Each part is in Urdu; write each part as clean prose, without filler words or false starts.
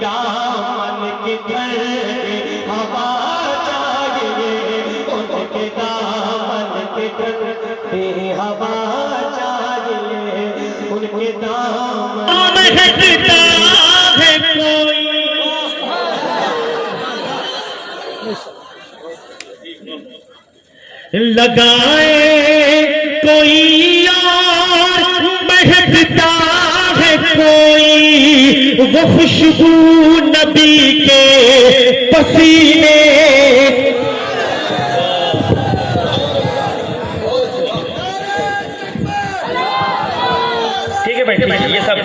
دامن کی دھر ہوا چاہیے، ان کے دامن کی دھر ہوا چاہیے، ان کے دامن ہٹتا ہے کوئی لگائے کوئی اور مہکتا ہے کوئی، وہ خوشبو نبی کے پسینے ٹھیک ہے بیٹھیے، یہ سب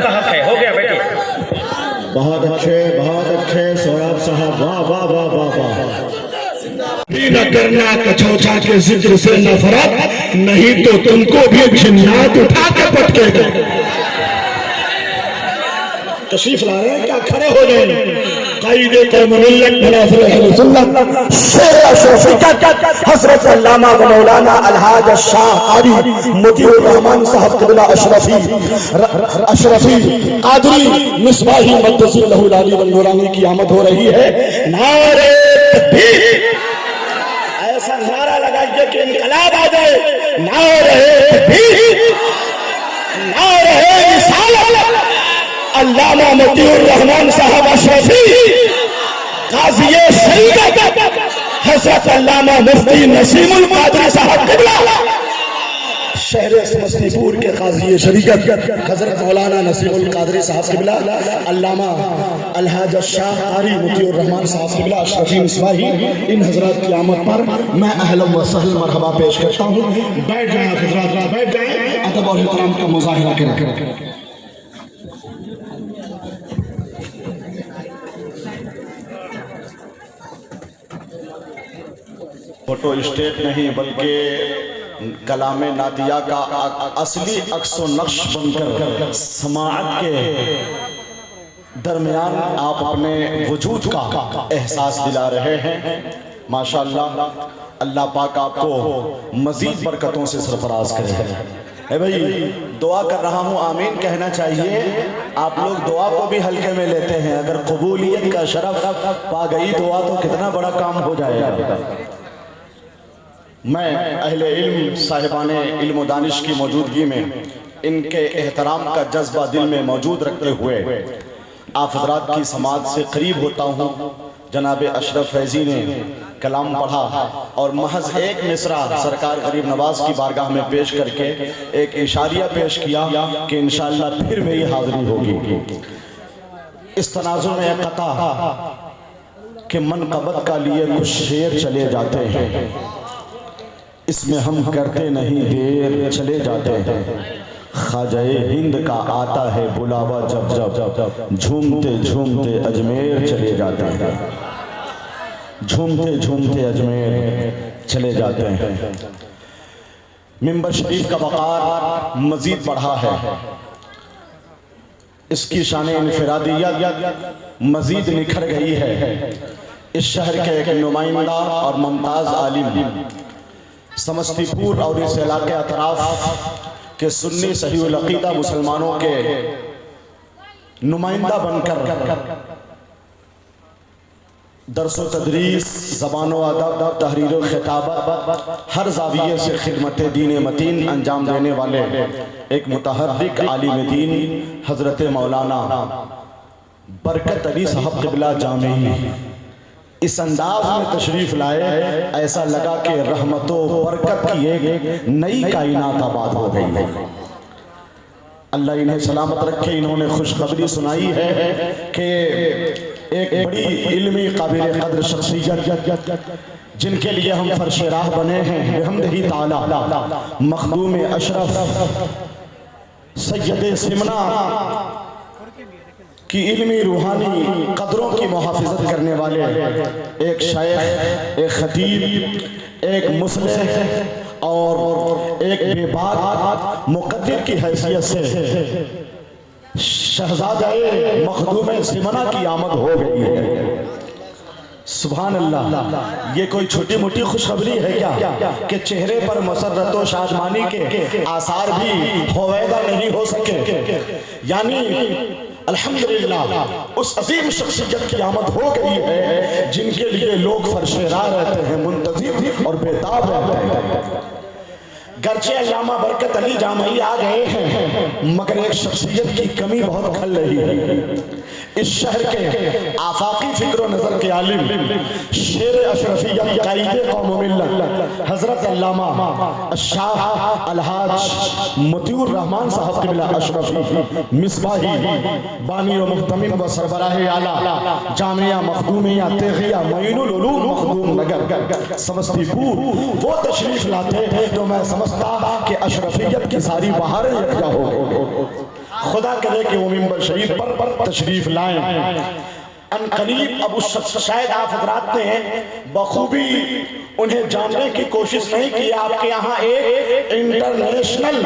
کا حق ہے، ہو گیا بیٹھیے۔ بہت اچھے سوراب صاحب، واہ واہ واہ واہ واہ۔ نہ کرنا کچوچا کے ذکر سے نفرت، نہیں تو تم کو بھی جنات اٹھا کے پٹکے گا۔ تشریف لا رہے ہیں کیا؟ کھڑے ہو جائیں۔ قائد قوم ملت مناظر اہل سنت شیر اشرفی حضرت علامہ و مولانا الحاج الشاہ قاری مطیع الرحمن صاحب قبلہ اشرفی قادری مصباحی مقدس اللہ العلی والنورانی کی آمد ہو رہی ہے۔ نعرہ تکبیر، ایسا نعرہ لگائیے کہ انقلاب آ جائے۔ نعرہ تکبیر، نعرہ رسالت۔ علامہ مطیع الرحمن صاحب اشرفی قاضی شریعت حضرت علامہ مفتی نسیم القادری صاحب قبلہ شہر سمستی پور کے قاضی شریعت حضرت مولانا نسیم القادری صاحب قبلہ، علامہ الحاج الشاہ قاری مطیع الرحمن صاحب قبلہ اشرفی مصباحی، ان حضرات کی آمد پر میں اہلا و سہلا مرحبا پیش کرتا ہوں۔ بیٹھ جائیں حضرات، بیٹھ جائیں، ادب اور احترام کا مظاہرہ کریں۔ فوٹو اسٹیٹ نہیں بلکہ کلام نادیہ کا اصلی عکس و نقش بن کر سماعت کے درمیان آپ اپنے وجود کا احساس دلا رہے ہیں۔ ماشاءاللہ، اللہ پاک آپ کو مزید برکتوں سے سرفراز کرے۔ اے بھائی، دعا کر رہا ہوں، آمین کہنا چاہیے۔ آپ لوگ دعا کو بھی ہلکے میں لیتے ہیں، اگر قبولیت کا شرف پا گئی دعا تو کتنا بڑا کام ہو جائے گا۔ میں اہل علم صاحبان علم و دانش کی موجودگی میں ان کے احترام کا جذبہ دل میں موجود رکھتے ہوئے آپ حضرات کی سماعت سے قریب ہوتا ہوں۔ جناب اشرف فیضی نے کلام پڑھا اور محض ایک مصرع سرکار غریب نواز کی بارگاہ میں پیش کر کے ایک اشاریہ پیش کیا کہ انشاءاللہ پھر میری حاضری ہوگی۔ اس تناظر میں ایک قطع کہ منقبت کا لیے کچھ شیر چلے جاتے ہیں، اس میں ہم کرتے نہیں دیر چلے جاتے ہیں، خواجہ ہند کا آتا ہے بلاوا جب جب، جھومتے جھومتے اجمیر چلے جاتے ہیں، جھومتے جھومتے اجمیر چلے جاتے ہیں۔ منبر شریف کا وقار مزید بڑھا ہے، اس کی شان انفرادیت مزید نکھر گئی ہے۔ اس شہر کے ایک نمائندہ اور ممتاز عالم، سمستی پور اور اس علاقے اطراف کے سنی صحیح العقیدہ مسلمانوں کے نمائندہ بن کر درس و تدریس، زبان و ادب، تحریر و خطابت، ہر زاویے سے خدمت دین متین انجام دینے والے ایک متحرک عالم دین حضرت مولانا برکت علی صاحب قبلہ جامعی اس انداز میں تشریف لائے، ایسا لگا کہ رحمت و برکت کی ایک نئی کائنات آباد ہو گئی۔ اللہ انہیں سلامت رکھے۔ انہوں نے خوشخبری سنائی ہے کہ ایک بڑی علمی قابل قدر شخصیت جن کے لیے ہم فرش راہ بنے ہیں بحمدہ تعالی، مخدوم اشرف سید سمنا کی علمی روحانی قدروں کی محافظت کرنے والے ایک شیخ، ایک خطیب، ایک مصلح اور ایک بے باک مقدر کی حیثیت سے شہزادہ مخدوم سمنا کی آمد ہو گئی ہے۔ سبحان اللہ، یہ کوئی چھوٹی موٹی خوشخبری ہے کیا کہ چہرے پر مسرت و شادمانی کے آثار بھی ہویدا نہیں ہو سکے؟ یعنی الحمدللہ اس عظیم شخصیت کی آمد ہو گئی ہے جن کے لیے لوگ فرش راہ رہتے ہیں، منتظر اور بیتاب رہتے ہیں۔ گرچہ علامہ برکت علی جامعی آ گئے ہیں مگر ایک شخصیت کی کمی بہت کھل رہی ہے۔ اس شہر کے آفاقی فکر و نظر کے عالم، شیر اشرفیت، قائد قوم و ملت، حضرت علامہ الشاہ الحاج مطیع الرحمن صاحب قبلہ اشرفی مصباحی، بانی و محتمم و سربراہ اعلیٰ جامعہ مخدومیہ تیغیہ معین العلوم مخدوم نگر سمستی پور، وہ تشریف لاتے تو میں سمجھتا کہ اشرفیت کی ساری بہاریں یکجا ہو گئی۔ خدا کرے کہ وہ منبر شریف پر تشریف لائیں۔ ان قریب اب اس شخص شاید آپ حضرات نے بخوبی انہیں جاننے کی کوشش نہیں کی۔ آپ کے یہاں ایک انٹرنیشنل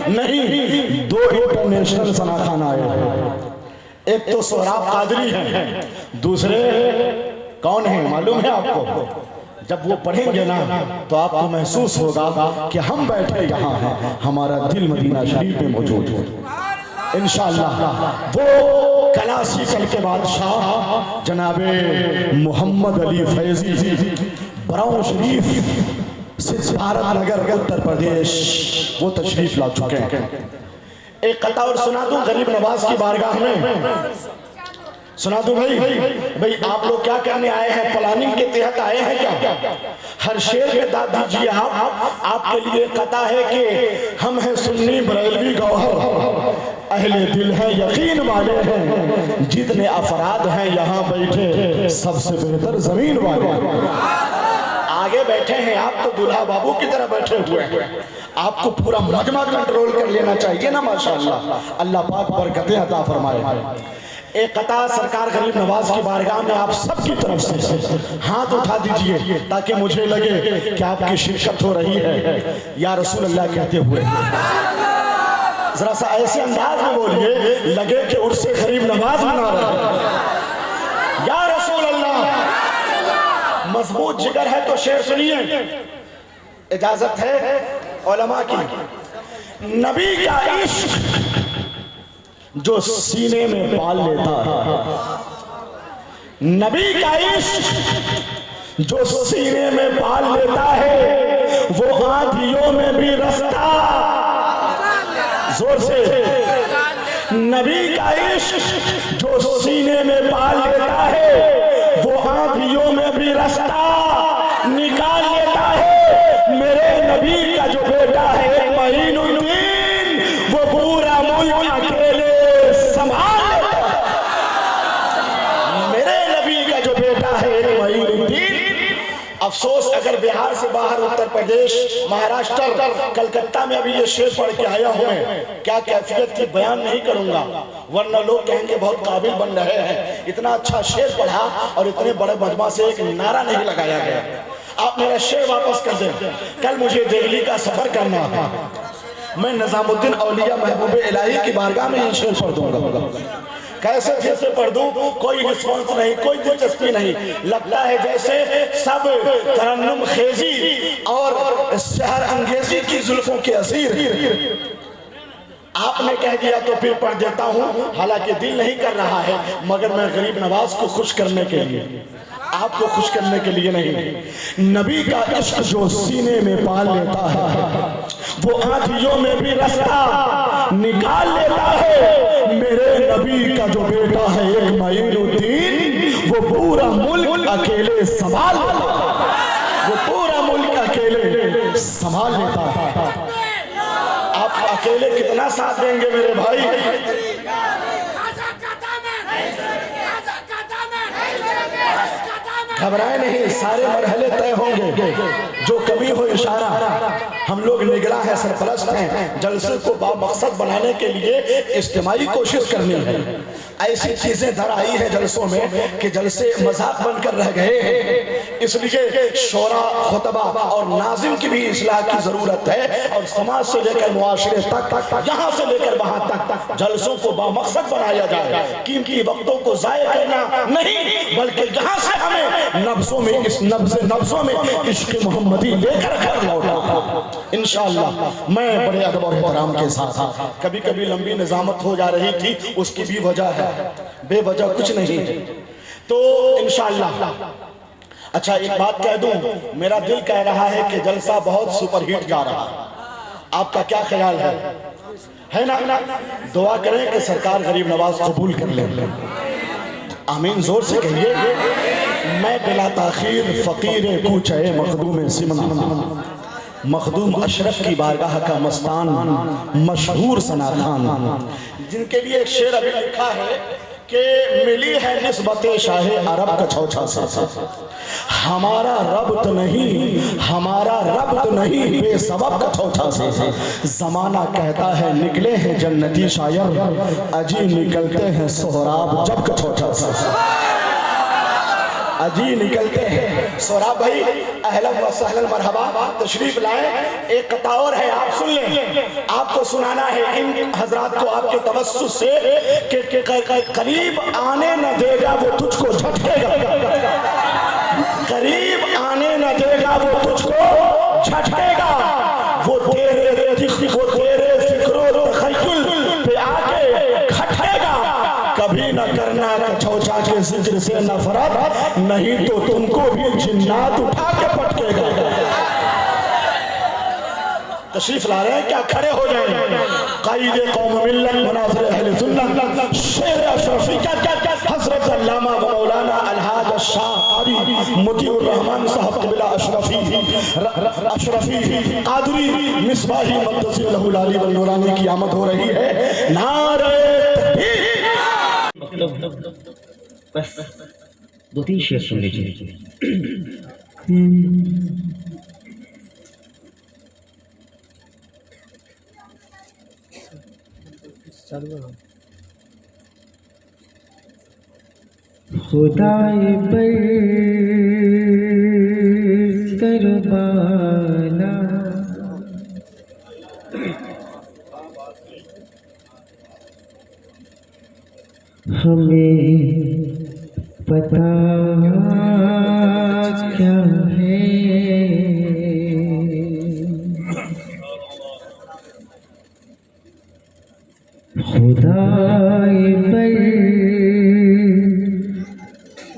نہیں، 2 انٹرنیشنل ثناخان آئے ہیں۔ ایک تو سہراب قادری ہیں، دوسرے کون ہیں معلوم ہے آپ کو؟ جب وہ پڑھیں گے نا تو آپ کو محسوس ہوگا کہ ہم بیٹھے یہاں ہیں، ہمارا دل مدینہ شریف میں موجود ہے۔ انشاءاللہ وہ کلاسیکل کے بادشاہ جناب محمد علی فیضی براؤں شریف سدھارتھ نگر اتر پردیش وہ تشریف لا چکے ہیں۔ ایک قطع اور سنا دوں غریب نواز کی بارگاہ میں، سنا دوں بھائی آپ لوگ کیا کرنے آئے ہیں؟ پلاننگ کے تحت آئے ہیں کیا؟ ہر شعر پہ داد دیجئے آپ کے لیے قطع ہے کہ ہم ہیں سنی بریلوی گوہر، اہل دل ہیں یقین والے ہیں، جتنے افراد ہیں یہاں بیٹھے سب سے بہتر زمین والے ہیں۔ آگے بیٹھے ہیں آپ تو دلہا بابو کی طرح بیٹھے ہوئے ہیں، آپ کو پورا مجمع کنٹرول کر لینا چاہیے نا ماشاءاللہ۔ اللہ پاک برکتیں عطا فرمائے۔ ایک قطع سرکار غریب نواز کی بارگاہ میں آپ سب کی طرف سے ہاتھ اٹھا دیجئے تاکہ مجھے لگے کہ آپ کی شرکت ہو رہی ہے۔ یا رسول اللہ کہتے ہوئے ذرا سا ایسے انداز میں بولیے لگے کہ عرس غریب نواز منا رہا ہے۔ یا رسول اللہ، مضبوط جگر ہے تو شعر سنیے، اجازت ہے علماء کی۔ نبی کا عشق جو سینے میں پال لیتا ہے، نبی کا عشق جو سینے میں پال لیتا ہے، وہ آندھیوں میں بھی رستہ، زور سے، نبی کا عشق جو سینے میں پال لیتا ہے، وہ آندھیوں میں بھی رستہ نکال لیتا ہے۔ میرے نبی کا جو بیٹا ہے معین الدین، وہ پورا ملک اکیلے سنبھال لیتا ہے۔ میرے نبی کا جو بیٹا ہے معین الدین، افسوس اگر بہار سے باہر اتر پردیش، مہاراشٹر، کلکتہ میں ابھی یہ شعر پڑھ کے آیا ہوں میں، کیا کیفیت تھی بیان نہیں کروں گا ورنہ لوگ کہیں گے بہت قابل بن رہے ہیں۔ اتنا اچھا شعر پڑھا اور اتنے بڑے مجمع سے ایک نعرہ نہیں لگایا گیا۔ آپ میرا شعر واپس کر دیں۔ کل مجھے دہلی کا سفر کرنا ہے، میں نظام الدین اولیاء محبوب الہی کی بارگاہ میں یہ شعر پڑھ دوں گا۔ کیسے جیسے پڑھ دوں، کوئی رسپانس نہیں، کوئی دلچسپی نہیں، لگتا ہے جیسے سب ترنم خیزی اور سحر انگیزی کی زلفوں کے اسیر۔ آپ نے کہہ دیا تو پھر پڑھ دیتا ہوں، حالانکہ دل نہیں کر رہا ہے مگر میں غریب نواز کو خوش کرنے کے لیے، آپ کو خوش کرنے کے لیے نہیں۔ نبی کا عشق جو سینے میں پال لیتا ہے، وہ آندھیوں میں بھی رستہ نکال لیتا ہے۔ میرے نبی کا جو بیٹا ہے ایک معین الدین، وہ پورا ملک اکیلے سنبھال لیتا ہے، وہ پورا ملک اکیلے سنبھال لیتا ہے۔ آپ اکیلے کتنا ساتھ دیں گے میرے بھائی؟ گھبرائے نہیں، سارے مرحلے طے ہوں گے، جو کمی ہو اشارہ۔ ہم لوگ نگراں ہیں، سرپرست ہیں، جلسے کو با مقصد بنانے کے لیے اجتماعی کوشش کرنی ہے۔ ایسی چیزیں در آئی ہیں جلسوں میں کہ جلسے مذاق بن کر رہ گئے ہیں، اس لیے شورا، خطبہ اور ناظم کی بھی اصلاح کی ضرورت ہے، اور سماج سے لے کر معاشرے تک، یہاں سے لے کر وہاں تک جلسوں کو با مقصد بنایا جائے۔ قیمتی وقتوں کو ضائع کرنا نہیں، بلکہ یہاں سے ہمیں نبضوں میں، اس نبضوں میں عشق محمدی لے کر گھر لوٹا۔ انشاءاللہ میں بڑے ادب اور احترام کے ساتھ، کبھی کبھی لمبی نظامت ہو جا رہی تھی، اس کی بھی وجہ ہے، بے وجہ کچھ نہیں ہے، تو انشاءاللہ اچھا ایک بات کہہ دوں، میرا دل کہہ رہا ہے کہ جلسہ بہت سپر ہیٹ جا رہا ہے، آپ کا کیا خیال ہے نا؟ دعا کریں کہ سرکار غریب نواز قبول کر لیں، آمین زور سے کہیے۔ میں بلا تاخیر فقیر کوچہ مخدوم سمنا، مخدوم اشرف کی بارگاہ کا مستان، مشہور ثنا خان، جن کے لیے ایک شعر ابھی لکھا ہے کہ ملی ہے نسبت شاہ عرب کا چھوچھا سے، ہمارا ربط نہیں بے سبب کا چھوچھا سے، زمانہ کہتا ہے نکلے ہیں جنتی شاعر، اجی نکلتے ہیں سہراب جب کا چھوچھا سے، اجی نکلتے ہیں۔ سہراب بھائی اہلا و سہلا مرحبا، تشریف لائیں، ایک قطع اور ہے آپ سن لیں، آپ کو سنانا ہے ان حضرات کو آپ کے توسط سے کہ قریب آنے نہ دے گا وہ تجھ کو جھٹکے گا، قریب آنے نہ دے گا وہ تجھ کو جھٹکے گا، وہ تیرے فکر و تخیل پہ آ کے کھٹکے گا، کبھی نہ کرنا چھوچا کے ذکر سے نفرت، نہیں تو تم کو بھی جنات اٹھا کے پٹکے گا۔ تشریف لا رہے ہیں کیا؟ کھڑے ہو جائیں۔ قائد قوم ملت مناظر اہل سنت شیر اشرفی حضرت علامہ و مولانا الحاج الشاہ قاری مطیع الرحمن صاحب قبلہ اشرفی قادری مصباحی مقدسی لہو العلی والنورانی کی آمد ہو رہی ہے۔ نعرہ بس دو تین شعر سن لیجیے۔ خدائے برتر بالا ہمیں پتا کیا ہے، خدائے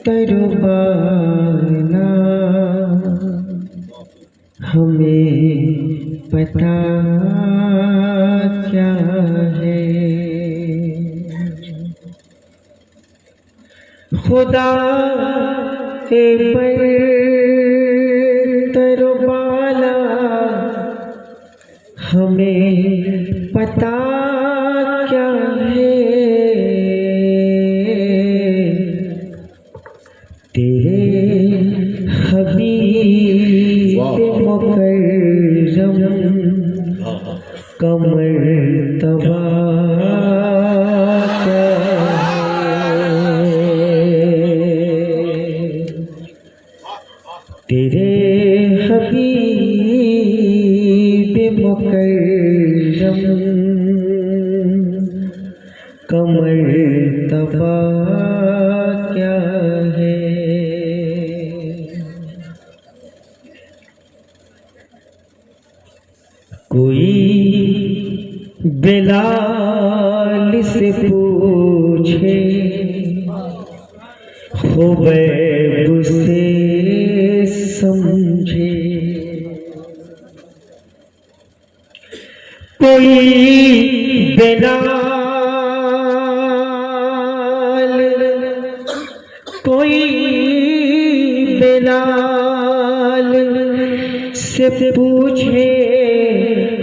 برتر بالا ہمیں پتا کیا ہے، خدا برتر بالا ہمیں پتا کیا ہے، تیرے حبیب مکرم کا مرتبہ کیا ہے، تیرے حبیب مکرم کا مرتبہ کیا ہے، کوئی بلال سے پوچھے خبیب سے سمجھے، کوئی بلال سے پوچھے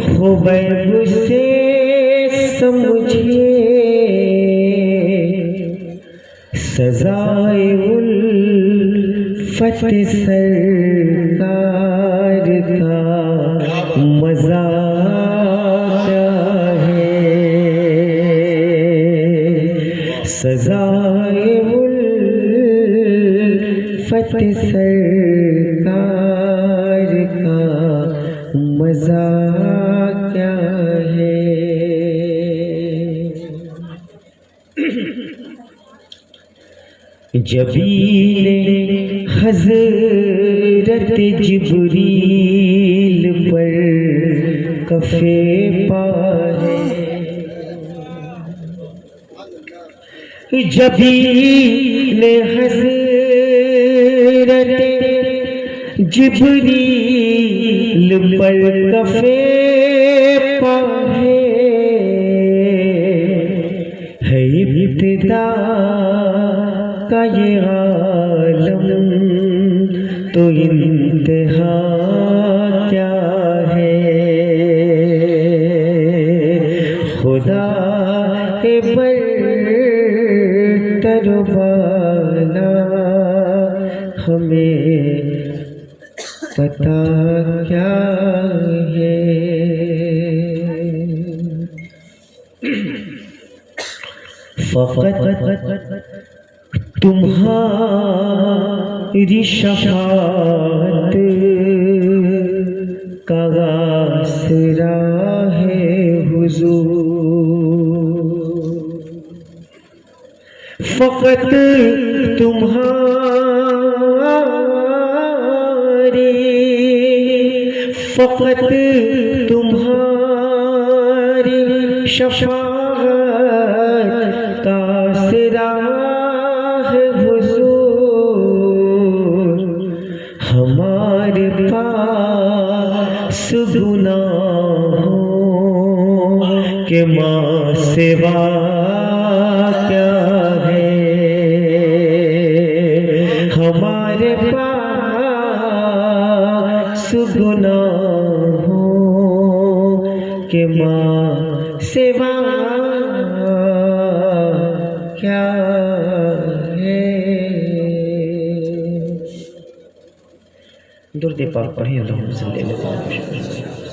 خبیب سے سمجھے، سزائے الفت سرکار کا مزہ کیا ہے، سزائے الفت سرکار کا مزہ کیا ہے، جبین حضرت جبریل پر کفے پا ہے جبین حضرت جبریل پر کفے پا ہے ابتدا کا یہ عالم تو انتہا کیا ہے خدا کے برتر والا ہمیں پتہ کیا ہے فقط تمہاری شفاعت کا آسرا ہے حضور فقط تمہاری شفاعت کا آسرا ہے حضور ہمارے پاس گناہوں کے ماں سوا کیا ہے ہمارے پاس گناہوں کے ماں سوا کیا ہے درود پاک پڑھیں اللہم صلی اللہ علیہ وسلم